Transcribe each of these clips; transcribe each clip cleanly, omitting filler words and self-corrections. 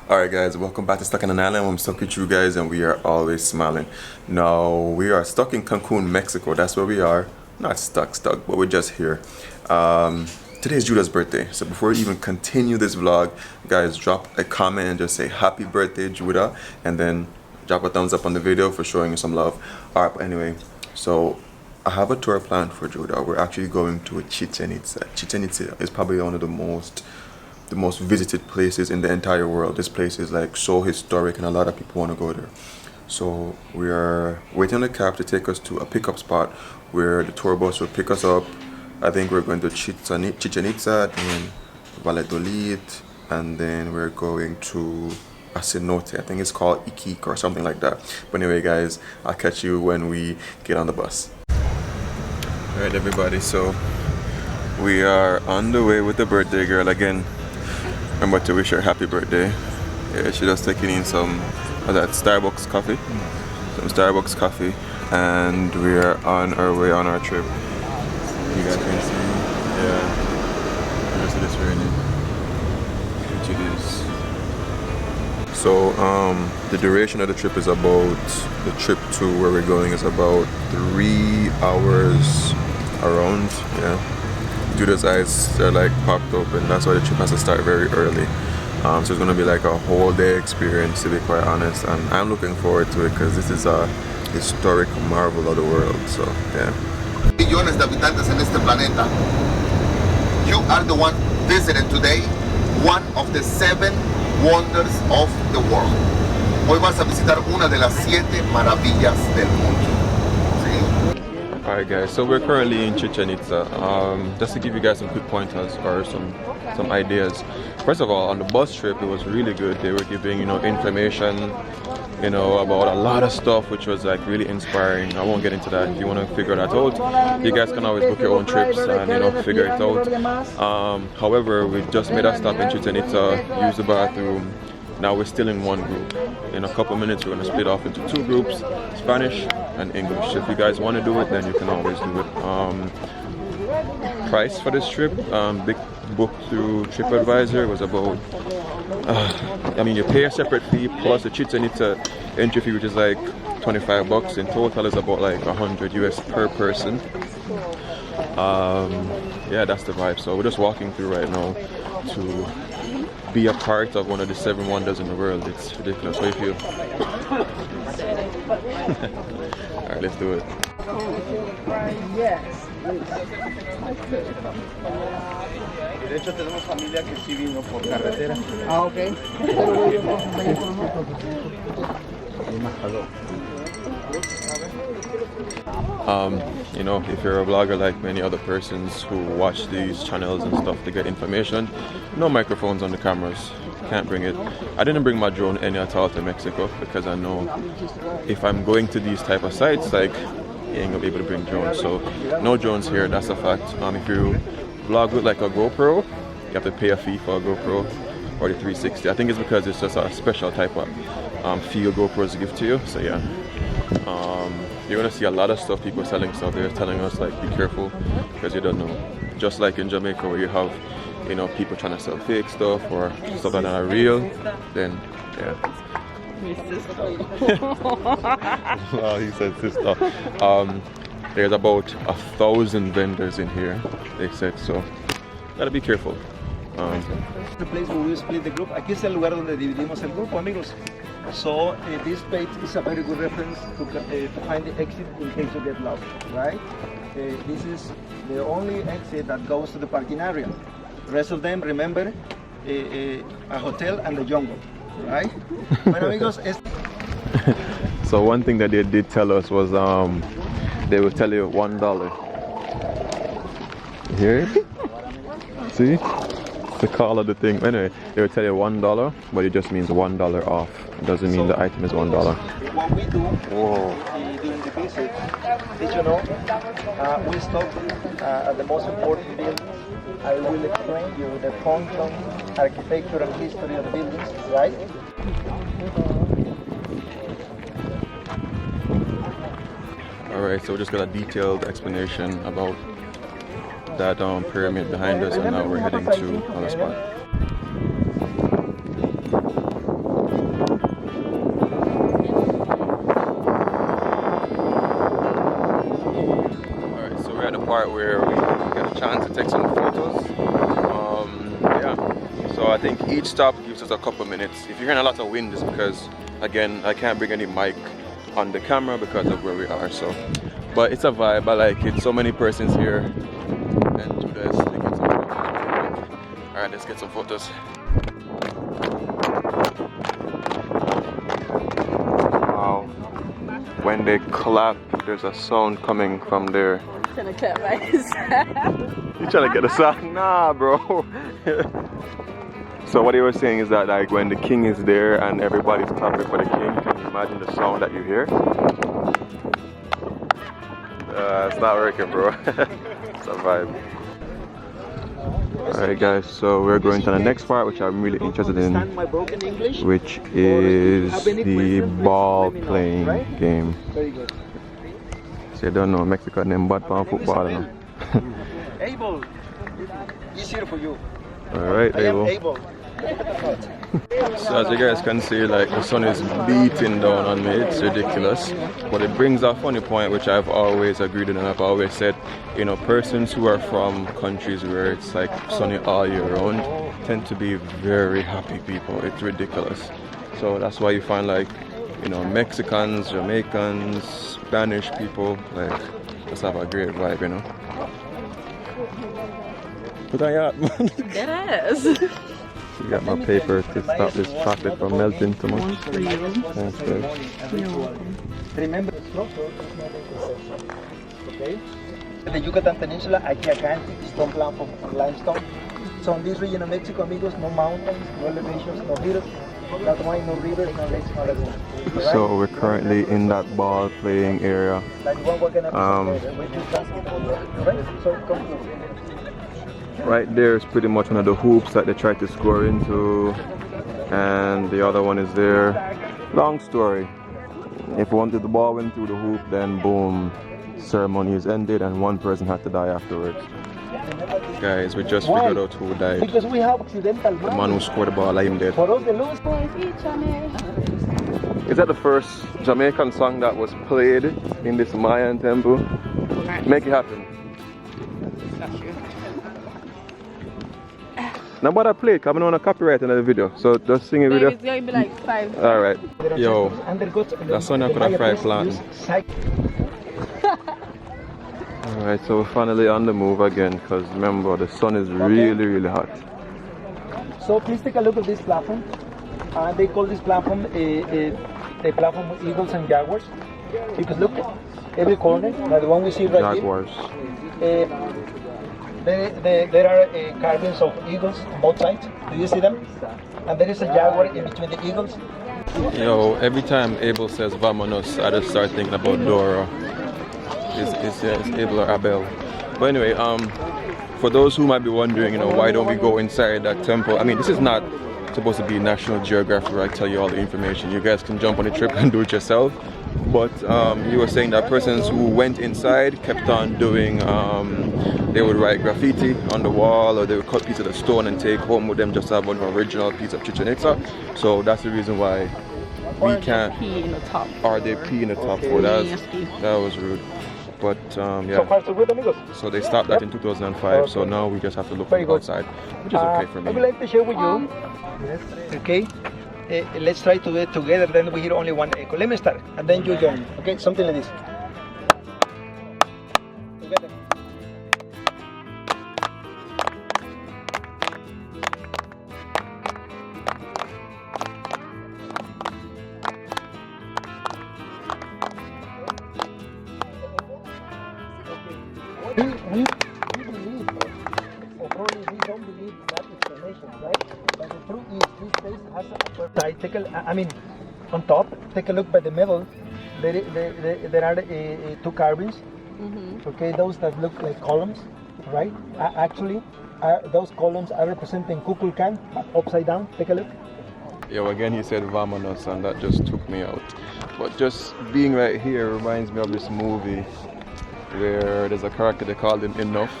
Alright guys, welcome back to Stuck in an Island. I'm stuck with you guys and we are always smiling. Now, we are stuck in Cancun, Mexico. That's where we are. Not stuck, but we're just here. Today is Judah's birthday. So before we even continue this vlog, guys, drop a comment and just say happy birthday, Judah. And then drop a thumbs up on the video for showing you some love. Alright, but anyway, so I have a tour planned for Judah. We're actually going to Chichen Itza. Chichen Itza is probably one of the most visited places in the entire world. This place is like so historic and a lot of people want to go there. So we are waiting on a cab to take us to a pickup spot where the tour bus will pick us up. I think we're going to Chichen Itza, then Valladolid, and then we're going to a cenote. I think it's called Iquique or something like that. But anyway guys, I'll catch you when we get on the bus. Alright everybody, so we are on the way with the birthday girl again. Remember to wish her happy birthday. Yeah, she just taking in some of that Starbucks coffee. Some Starbucks coffee. And we are on our way on our trip. You guys can see. Yeah. The rest of this raining. Which it is. So the duration of the trip is about, the trip to where we're going is about 3 hours around. Yeah. Judah's eyes are like popped open. That's why the trip has to start very early. So it's gonna be like a whole day experience, to be quite honest, and I'm looking forward to it because this is a historic marvel of the world. So yeah. Millones de habitantes en este planeta. You are the one visiting today one of the 7 wonders of the world. Hoy vas a visitar una de las 7 maravillas del mundo. Alright guys, so we're currently in Chichen Itza. Just to give you guys some quick pointers or some ideas. First of all, on the bus trip it was really good. They were giving, information, about a lot of stuff, which was like really inspiring. I won't get into that. If you want to figure that out, you guys can always book your own trips and figure it out. However, we just made a stop in Chichen Itza, use the bathroom. Now we're still in one group. In a couple minutes we're going to split off into 2 groups, Spanish and English. If you guys want to do it, then you can always do it. Price for this trip, big book through TripAdvisor was about, you pay a separate fee plus the Chichen Itza entry fee, which is like 25 bucks. In total is about like 100 US per person. Yeah, that's the vibe. So we're just walking through right now to be a part of one of the 7 wonders in the world. It's ridiculous. How do you feel? Alright, let's do it. Yes. De hecho tenemos familia que sí vino por carretera. Ah, okay. If you're a vlogger like many other persons who watch these channels and stuff to get information, no microphones on the cameras, can't bring it. I didn't bring my drone any at all to Mexico because I know if I'm going to these type of sites, like, you ain't gonna be able to bring drones. So no drones here, that's a fact. If you vlog with like a GoPro, you have to pay a fee for a GoPro or the 360. I think it's because it's just a special type of feel GoPros give to you. So yeah. You're gonna see a lot of stuff, people selling stuff. They're telling us like be careful because you don't know. Just like in Jamaica where you have people trying to sell fake stuff or stuff that are real, then yeah. Well, he said sister. There's about 1,000 vendors in here, they said, so gotta be careful. The place where we split the group. Aquí es el lugar donde dividimos el grupo, amigos. So this page is a very good reference to find the exit in case you get lost, right? This is the only exit that goes to the parking area. The rest of them, remember, a hotel and the jungle, right? Bueno, amigos, So one thing that they did tell us was they will tell you $1. You hear it? See? The call of the thing. Anyway, they will tell you $1, but it just means $1 off. It doesn't mean the item is $1. What we do during the visit, did you know, we stop at the most important building. I will explain you the function, architecture and history of the buildings, right? Alright, so we just got a detailed explanation about that pyramid behind us, and now we're heading to another spot. part where we get a chance to take some photos. Yeah, so I think each stop gives us a couple minutes. If you're hearing a lot of wind, it's because, again, I can't bring any mic on the camera because of where we are. So, but it's a vibe. I like it. So many persons here, and to this, they get some photos. All right, let's get some photos. Wow! When they clap, there's a sound coming from there. Trying to clap by his You trying to get the sound? Nah, bro. So what he was saying is that, like, when the king is there and everybody's clapping for the king, can you imagine the sound that you hear? It's not working, bro. It's a vibe. Alright guys, so we're going to the next part, which I'm really interested in, which is the ball playing game. So you don't know, Mexico name bad for football. Able. Easier for you. Alright, Able. So as you guys can see, like, the sun is beating down on me. It's ridiculous, but it brings a funny point, which I've always agreed with, and I've always said, you know, persons who are from countries where it's like sunny all year round tend to be very happy people. It's ridiculous. So that's why you find, like, you know, Mexicans, Jamaicans, Spanish people, like, just have a great vibe, you know. Put on your hat. Dead ass. You got my paper to stop this chocolate from melting too much. One for you. Thanks, guys. Remember the structure is not intersection. Okay? The Yucatan Peninsula, a gigantic stone platform from limestone. So in this region of Mexico, amigos, no mountains, no elevations, no hills, that's why no rivers, no lakes, no lagoons. Right? So we're currently in that ball playing area. Like one we're gonna we do basketball, right? So come here. Right there is pretty much one of the hoops that they try to score into, and the other one is there. Long story. If one did the ball went through the hoop, then boom, ceremony is ended and one person had to die afterwards. Guys, we just figured out who died. Because we have accidental The man who scored the ball, I am dead. For us, the lose. Is that the first Jamaican song that was played in this Mayan temple? Make it happen. Now what I play, I'm on a copyright in the video, so just sing a video. It's going to be like 5. Alright. Yo, that's when I could have fried plant. Alright, so we're finally on the move again, because remember, the sun is really hot. So please take a look at this platform. They call this platform a platform with eagles and jaguars. Because look, every corner, like the one we see right Jaguars. here. There are carvings of eagles on both sides. Do you see them? And there is a jaguar in between the eagles. Yo, every time Abel says Vamonos, I just start thinking about Dora. It's Abel or Abel. But anyway, for those who might be wondering, you know, why don't we go inside that temple? I mean, this is not supposed to be National Geographic where I tell you all the information. You guys can jump on the trip and do it yourself. But you were saying that persons who went inside kept on doing, they would write graffiti on the wall, or they would cut pieces of the stone and take home with them just to have an original piece of Chichen Itza. So that's the reason why we can't. Pee in the top. Or they pee in the top floor. That was rude. But yeah. So far so good, amigos. So they stopped that in 2005. So now we just have to look outside, which is okay for me. I would like to share with you. Okay. Let's try to do it together, then we hear only one echo. Let me start, and then you join. Okay, something like this. Together. We believe, or probably we don't believe in that explanation, right? But the truth is, this place has a side. I mean, on top, take a look by the middle. There are two carvings. Okay, those that look like columns, right? Actually, those columns are representing Kukulkan, but upside down. Take a look. Yo, again he said Vamonos, and that just took me out. But just being right here reminds me of this movie where there's a character, they called him Enough.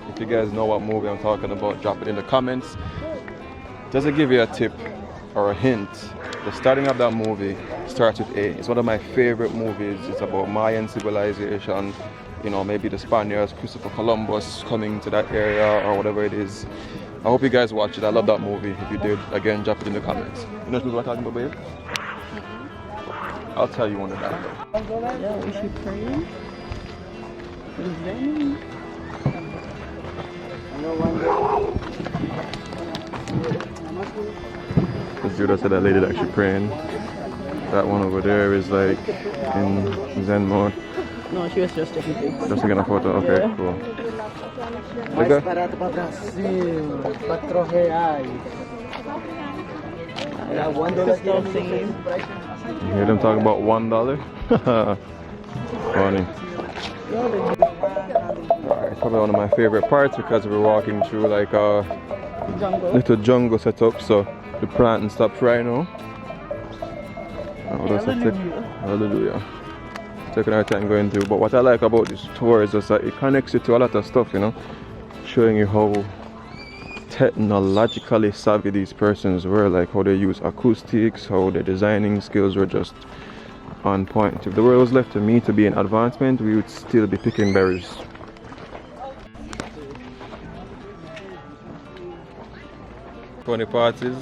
If you guys know what movie I'm talking about, drop it in the comments. Just to give you a tip or a hint, the starting of that movie starts with A. It's one of my favorite movies. It's about Mayan civilization. you know, maybe the Spaniards, Christopher Columbus coming to that area or whatever it is. I hope you guys watch it. I love that movie. If you did, again, drop it in the comments. You know what people are talking about, babe? I'll tell you one of that. Yeah, is she praying? What does that mean? This Judah said that lady that actually praying. That one over there is like in Zen mode. No, she was just taking pictures. Just taking a photo. Okay, Yeah. cool. Mais barato para Brasil, R$4. She's still singing. You hear them talking about $1? Funny. Alright, probably one of my favorite parts because we're walking through like a little jungle setup, so the planting stops right now. Oh, that's hallelujah. Taking our time going through, but what I like about this tour is just that it connects you to a lot of stuff, you know, showing you how technologically savvy these persons were, like how they use acoustics, how their designing skills were just on point. If the world was left to me to be an advancement, we would still be picking berries. Funny part is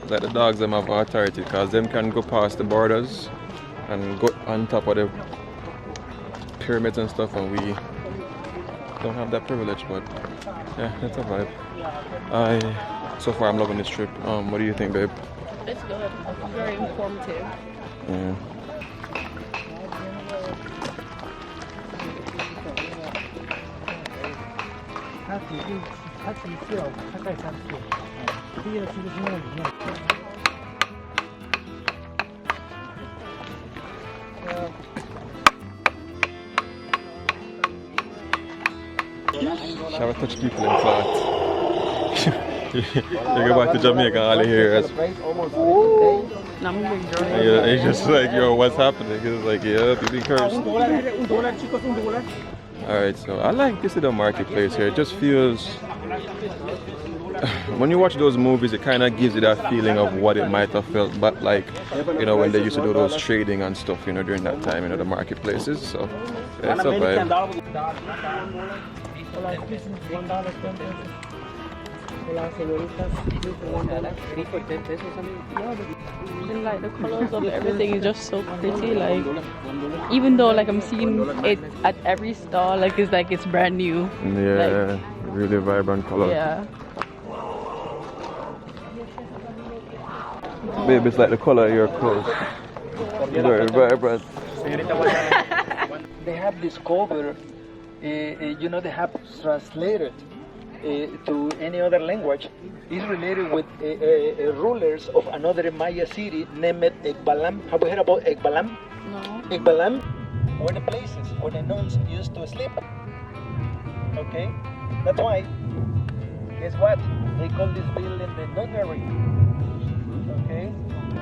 that the dogs them have authority because them can go past the borders and go on top of the pyramids and stuff, and we don't have that privilege. But yeah, that's a vibe. So far I'm loving this trip. What do you think, babe? It's good. It's very informative. Yeah. Shall I touch people in flat? You go back to Jamaica and all you hear is it's just like, yo, what's happening? It's like, yeah, you've been cursed. Alright, so I like this little marketplace here. It just feels, when you watch those movies, it kind of gives you that feeling of what it might have felt, but like, you know, when they used to do those trading and stuff, you know, during that time, you know, the marketplaces. So yeah, it's a vibe. And like the colors of everything is just so pretty. Like even though like I'm seeing it at every store, like it's brand new. Yeah, like, really vibrant color. yeah. Babe, it's like the color of your clothes. Very vibrant. They have discovered, you know, they have translated to any other language. It's related with rulers of another Maya city named Ekbalam. Have you heard about Ekbalam? No. Ekbalam were the places where the nuns used to sleep. Okay? That's why, guess what? They call this building the nunnery. Okay?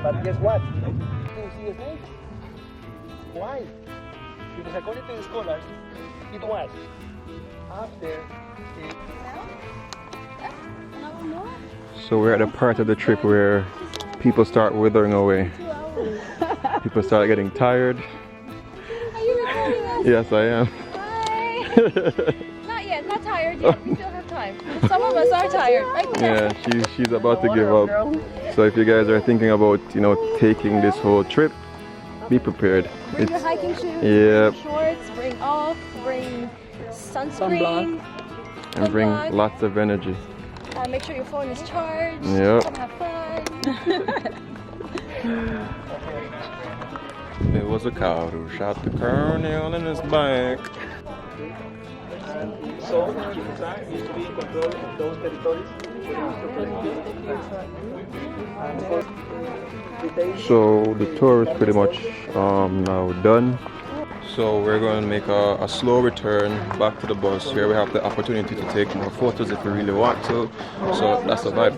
But guess what? You see the snakes? Why? Because according to the scholars, it was after So we're at a part of the trip where people start withering away. People start getting tired. Are you recording us? Yes, I am. Hi. Not yet, not tired yet. We still have time. Some of us are tired. Right? Yeah, she's about to give up. So if you guys are thinking about, you know, taking this whole trip, be prepared. Bring your hiking shoes, Yep. bring shorts, bring off, bring sunscreen, Sunblock. And bring sunblock. lots of energy. Make sure your phone is charged. Yep. Come have fun. It was a cow who shot the colonel in his back. So, Chichen Itza used to be in control of those territories. So the tour is pretty much now done. So we're going to make a slow return back to the bus. Here we have the opportunity to take more photos if we really want to. So that's the vibe.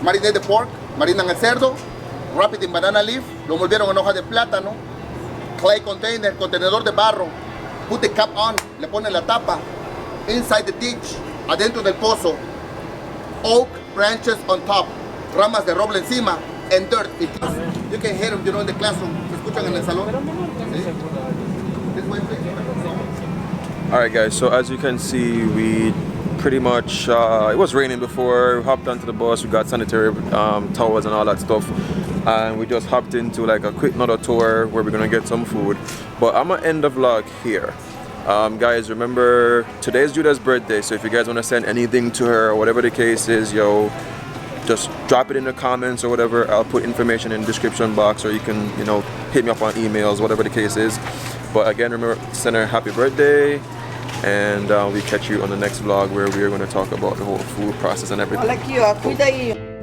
Mariné de pork, marinan el cerdo, wrap it in banana leaf, lo envolvieron en hoja de plátano, clay container, contenedor de barro, put the cap on, le ponen la tapa, inside the ditch, adentro del pozo, oak branches on top, ramas de roble encima, and dirt. You can hear them, you know, in the classroom. ¿Se escuchan en el salón? ¿Sí? This way, please. Alright guys, so as you can see, we pretty much, it was raining before, we hopped onto the bus, we got sanitary towels and all that stuff, and we just hopped into like a quick another tour where we're gonna get some food. But I'm gonna end the vlog here. Guys, remember today's Judah's birthday, so if you guys want to send anything to her or whatever the case is, yo, just drop it in the comments or whatever. I'll put information in the description box, or you can, you know, hit me up on emails, whatever the case is. But again, remember, send her happy birthday, and we catch you on the next vlog where we are going to talk about the whole food process and everything. Olha aqui, ó, cuida aí.